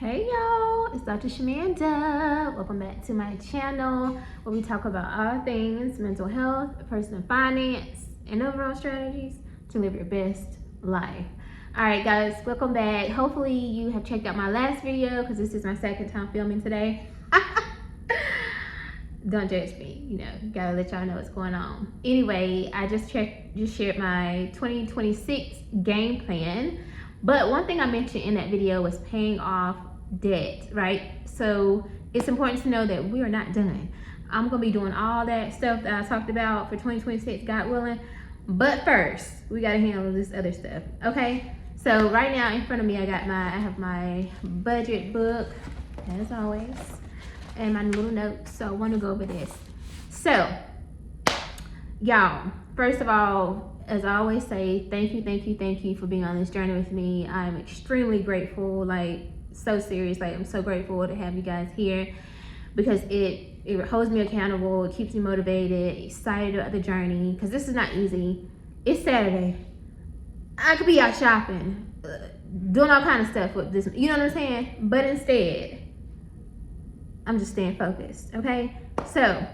Hey y'all, it's Dr. Shamanda. Welcome back to my channel where we talk about all things mental health, personal finance, and overall strategies to live your best life. Alright guys, welcome back. Hopefully you have checked out my last video because this is my second time filming today. Don't judge me, gotta let y'all know what's going on. Anyway, I just shared my 2026 game plan. But one thing I mentioned in that video was paying off debt, right? So it's important to know that we are not done. I'm gonna be doing all that stuff that I talked about for 2026, God willing. But first, we gotta handle this other stuff, okay? So right now in front of me, I have my budget book, as always, and my little notes. So I wanna go over this. So, y'all, first of all, as I always say, thank you for being on this journey with me. I'm extremely grateful, like so serious. Like I'm so grateful to have you guys here because it holds me accountable. It keeps me motivated, excited about the journey because this is not easy. It's Saturday. I could be out shopping, doing all kind of stuff with this, you know what I'm saying? But instead, I'm just staying focused, okay? So,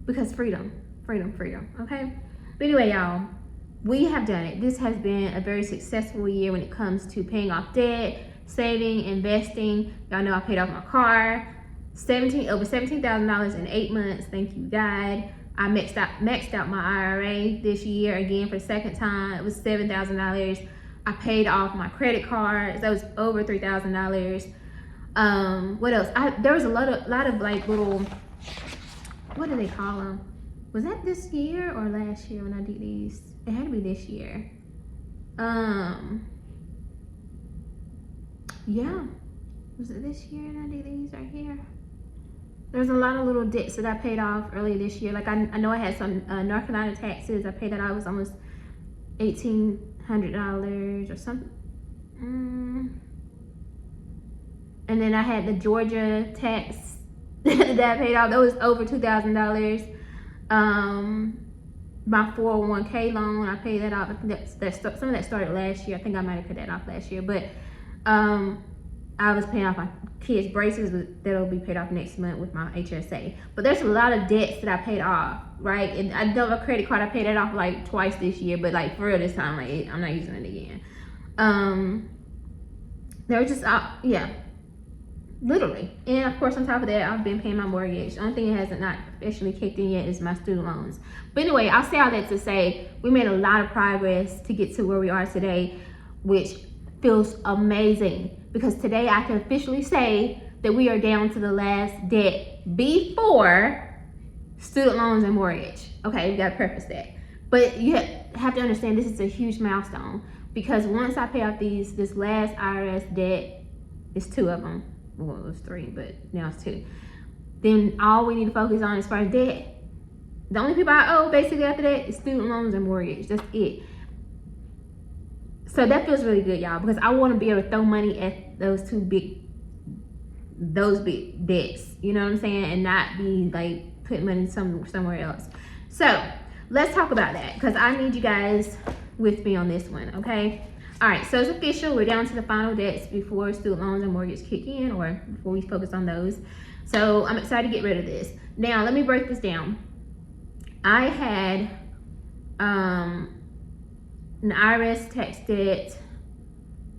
because freedom, okay? But anyway, y'all, we have done it. This has been a very successful year when it comes to paying off debt, saving, investing. Y'all know I paid off my car, over $17,000 in 8 months. Thank you, God. I maxed out my IRA this year again for the second time. It was $7,000. I paid off my credit cards. That was over $3,000. What else? There was a lot of like little, what do they call them? Was that this year or last year when I did these? It had to be this year. Yeah. Was it this year and I did these right here? There's a lot of little debts that I paid off earlier this year. Like I know I had some North Carolina taxes. I paid that out. It was almost $1,800 or something. And then I had the Georgia tax that I paid off. That was over $2,000. My 401k loan, I paid that off. I think some of that started last year. I think I might have paid that off last year. But I was paying off my kids' braces that'll be paid off next month with my HSA. But there's a lot of debts that I paid off, right? And I know a credit card, I paid that off like twice this year, but like for real this time, like I'm not using it again. They were just, yeah. Literally. And of course on top of that, I've been paying my mortgage. The only thing that hasn't not officially kicked in yet is my student loans. But anyway, I'll say all that to say we made a lot of progress to get to where we are today, which feels amazing because today I can officially say that we are down to the last debt before student loans and mortgage. Okay, we gotta preface that. But you have to understand this is a huge milestone because once I pay off this last IRS debt, it's 2 of them. Well, it was 3, but now it's 2. Then all we need to focus on as far as debt, the only people I owe basically after that is student loans and mortgage. That's it. So that feels really good, y'all, because I want to be able to throw money at those big debts. You know what I'm saying? And not be like putting money somewhere else. So let's talk about that because I need you guys with me on this one, okay? All right, so it's official. We're down to the final debts before student loans and mortgage kick in, or before we focus on those. So I'm excited to get rid of this. Now, let me break this down. I had an IRS tax debt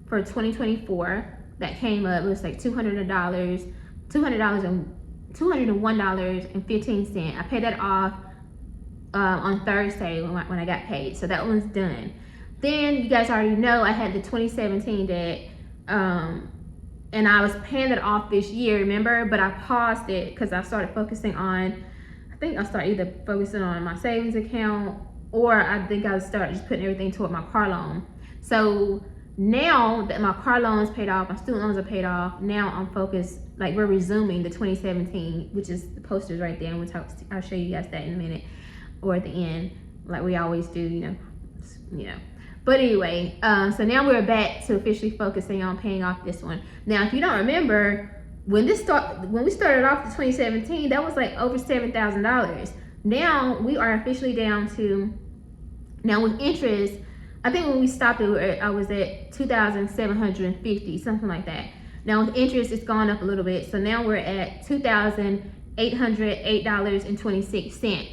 for 2024 that came up. It was like $201.15. I paid that off on Thursday when I got paid. So that one's done. Then you guys already know I had the 2017 debt, and I was paying that off this year, remember? But I paused it because I started focusing on, I think I started either focusing on my savings account, or I think I started just putting everything toward my car loan. So now that my car loan is paid off, my student loans are paid off, now I'm focused, like we're resuming the 2017, which is the posters right there, and I'll show you guys that in a minute, or at the end, like we always do, you know. But anyway, so now we're back to officially focusing on paying off this one. Now, if you don't remember, when we started off the 2017, that was like over $7,000. Now we are officially down to, now with interest, I think when we stopped it, I was at $2,750, something like that. Now with interest, it's gone up a little bit, so now we're at $2,808.26.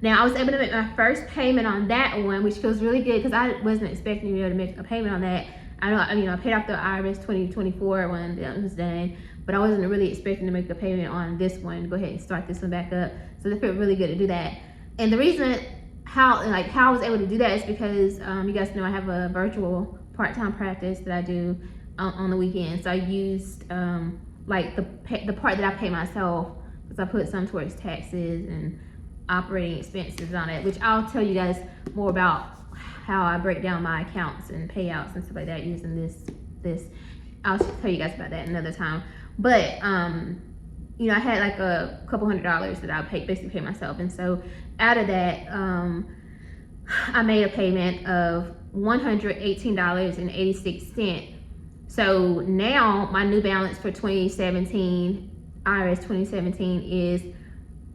Now I was able to make my first payment on that one, which feels really good because I wasn't expecting to be able to make a payment on that. I paid off the IRS 2024 when it was done, but I wasn't really expecting to make a payment on this one. Go ahead and start this one back up. So it felt really good to do that. And the reason how I was able to do that is because you guys know I have a virtual part-time practice that I do on the weekends. So I used like the part that I pay myself, because I put some towards taxes and operating expenses on it, which I'll tell you guys more about how I break down my accounts and payouts and stuff like that using this. I'll tell you guys about that another time. But you know, I had like a couple $100 that I basically pay myself, and so out of that I made a payment of $118.86. So now my new balance for 2017 IRS 2017 is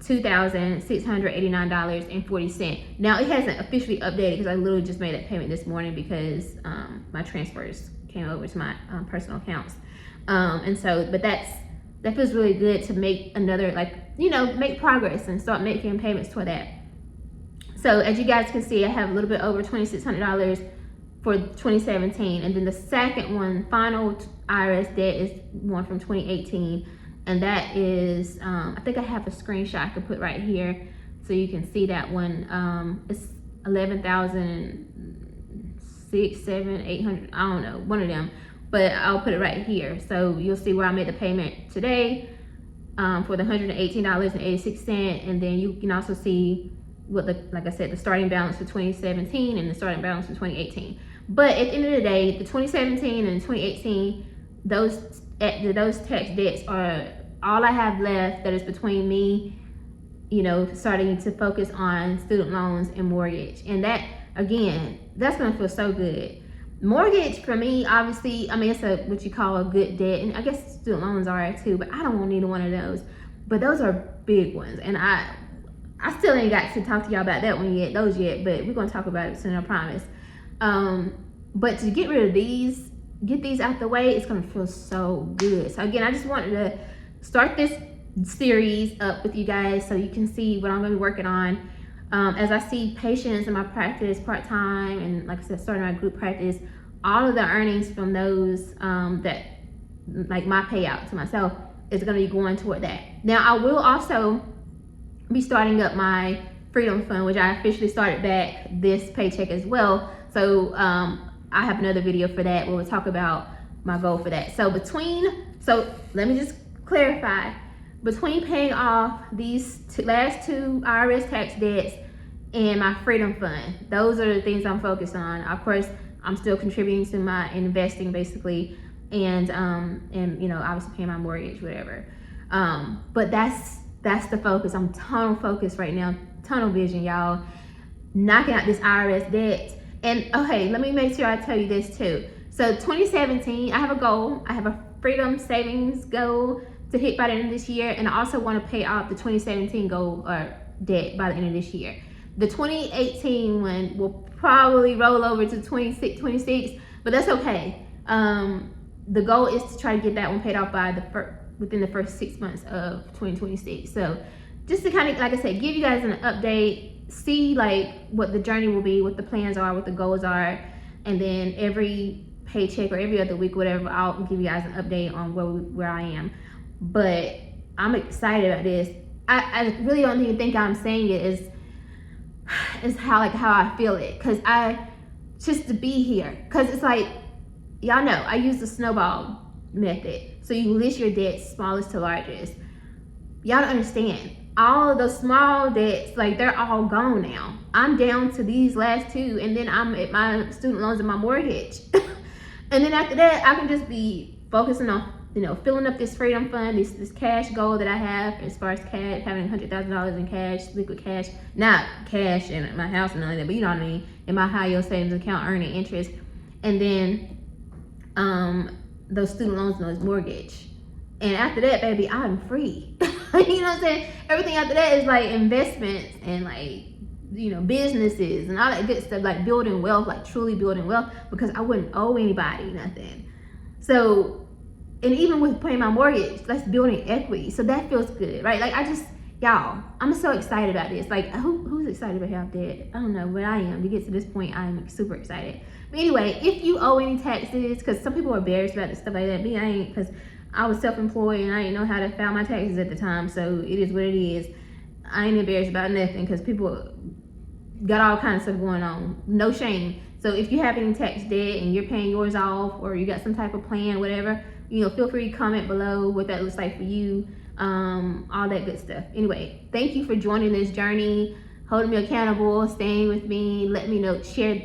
$2,689.40. Now it hasn't officially updated because I literally just made that payment this morning because my transfers came over to my personal accounts, and so that feels really good to make another, make progress and start making payments toward that. So as you guys can see, I have a little bit over $2,600 for 2017, and then the second one, final IRS debt, is one from 2018. And that is, I think I have a screenshot I could put right here so you can see that one. It's 11,600, 700, 800, I don't know, one of them. But I'll put it right here. So you'll see where I made the payment today for the $118.86. And then you can also see what like I said, the starting balance for 2017 and the starting balance for 2018. But at the end of the day, the 2017 and 2018, those tax debts are all I have left that is between me, starting to focus on student loans and mortgage. And that, again, that's gonna feel so good. Mortgage for me, obviously, it's what you call a good debt, and I guess student loans are too, but I don't want either one of those. But those are big ones, and I still ain't got to talk to y'all about that one yet, but we're gonna talk about it soon, I promise. But to get rid of these, get these out the way, it's gonna feel so good. So again, I just wanted to start this series up with you guys so you can see what I'm gonna be working on. As I see patients in my practice part-time, and like I said, starting my group practice, all of the earnings from those that, like my payout to myself, is gonna be going toward that. Now I will also be starting up my Freedom Fund, which I officially started back this paycheck as well. So I have another video for that where we'll talk about my goal for that. So let me just clarify, between paying off these last two IRS tax debts and my Freedom Fund, those are the things I'm focused on. Of course, I'm still contributing to my investing basically, and obviously paying my mortgage, whatever. But that's the focus. I'm tunnel focused right now, tunnel vision, y'all. Knocking out this IRS debt. And okay, let me make sure I tell you this too. So 2017, I have a goal. I have a freedom savings goal to hit by the end of this year, and I also want to pay off the 2017 goal or debt by the end of this year. The 2018 one will probably roll over to 26, but that's okay. The goal is to try to get that one paid off by within the first 6 months of 2026. So just to kind of, like I said, give you guys an update, see like what the journey will be, what the plans are, what the goals are, and then every paycheck or every other week, whatever, I'll give you guys an update on where I am. But I'm excited about this. I really don't even think I'm saying it is how I feel it, because just to be here, because it's like, y'all know I use the snowball method. So you list your debts smallest to largest. Y'all don't understand. All of those small debts, they're all gone now. I'm down to these last two, and then I'm at my student loans and my mortgage. And then after that, I can just be focusing on, filling up this Freedom Fund, this cash goal that I have as far as cash, having $100,000 in cash, liquid cash, not cash in my house and none of that, but you know what I mean, in my high yield savings account earning interest. And then those student loans and those mortgage. And after that, baby, I'm free. You know what I'm saying? Everything after that is like investments and like businesses and all that good stuff, like building wealth, like truly building wealth, because I wouldn't owe anybody nothing. So, and even with paying my mortgage, that's building equity. So that feels good, right? Like y'all, I'm so excited about this. Like, who's excited about half dead? I don't know, but I am. To get to this point, I'm super excited. But anyway, if you owe any taxes, because some people are embarrassed about this stuff like that. Me, I ain't, because I was self-employed and I didn't know how to file my taxes at the time. So it is what it is. I ain't embarrassed about nothing, because people got all kinds of stuff going on. No shame. So if you have any tax debt and you're paying yours off, or you got some type of plan, whatever, feel free to comment below what that looks like for you. All that good stuff. Anyway, thank you for joining this journey, holding me accountable, staying with me, let me know, share,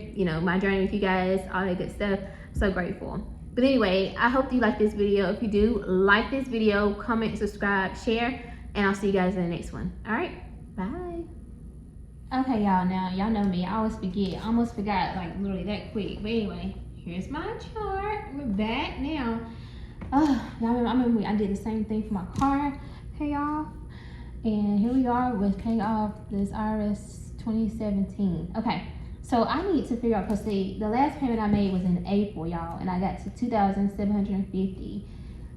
my journey with you guys, all that good stuff. I'm so grateful. But anyway, I hope you like this video. If you do, like this video, comment, subscribe, share, and I'll see you guys in the next one. All right, bye. Okay, y'all, now y'all know me, I always forget. I almost forgot, like literally that quick. But anyway, here's my chart. We're back now. Y'all remember I did the same thing for my car payoff, and here we are with paying off this IRS 2017. Okay, so I need to figure out, because the last payment I made was in April, y'all, and I got to $2,750.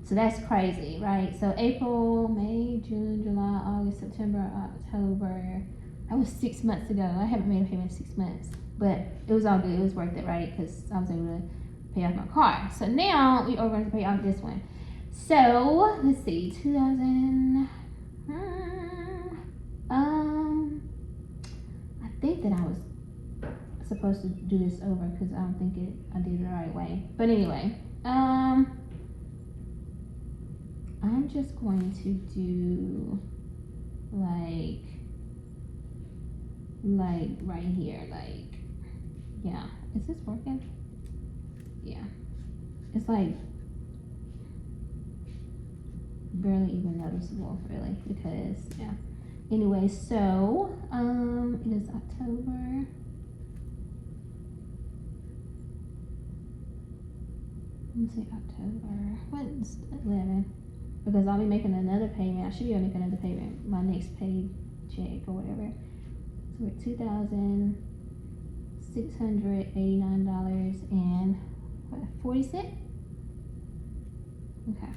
So that's crazy, right? So April, May, June, July, August, September, October. That was 6 months ago. I haven't made a payment in 6 months, but it was all good. It was worth it, right? Because I was able to pay off my car. So now we are going to pay off this one. So let's see, 2000. I think that I was supposed to do this over, because I don't think I did it the right way. But anyway, I'm just going to do like right here, like, yeah. Is this working? Yeah, it's like barely even noticeable, really, because yeah. Anyway, so it is October. Let me see, October. What's 11? Because I'll be making another payment. I should be able to make another payment my next paycheck or whatever. So we're at $2,689.40. Okay.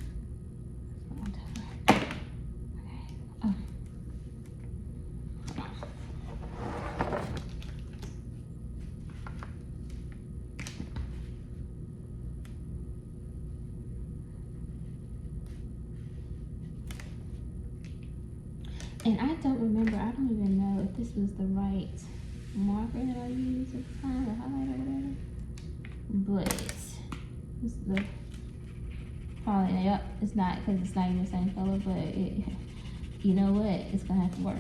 Oh. And I don't remember, I don't even know if this was the right marker that I used at the time, or highlight or whatever. But this is the, probably, yep, it's not, because it's not even the same color, but it, you know what, it's gonna have to work.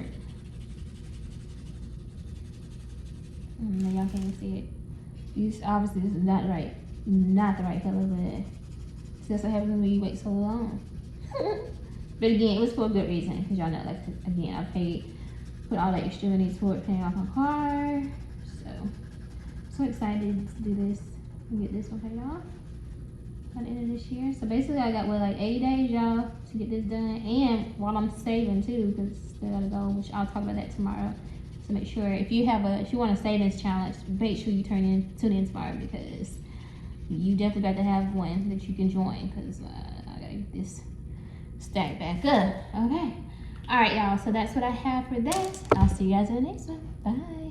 Y'all can't see it. Obviously this is not the right color, but that's what happens when you wait so long. But again, it was for a good reason, because y'all know, like, again, I put all the extra money toward paying off my car. So excited to do this and get this one paid off by the end of this year. So basically, I got, what, like 80 days, y'all, to get this done. And while I'm saving too, because still gotta go, which I'll talk about that tomorrow. So make sure, if you want a savings challenge, make sure you tune in tomorrow, because you definitely got to have one that you can join, because I gotta get this stack back up. Okay, all right, y'all, so that's what I have for that. I'll see you guys in the next one. Bye.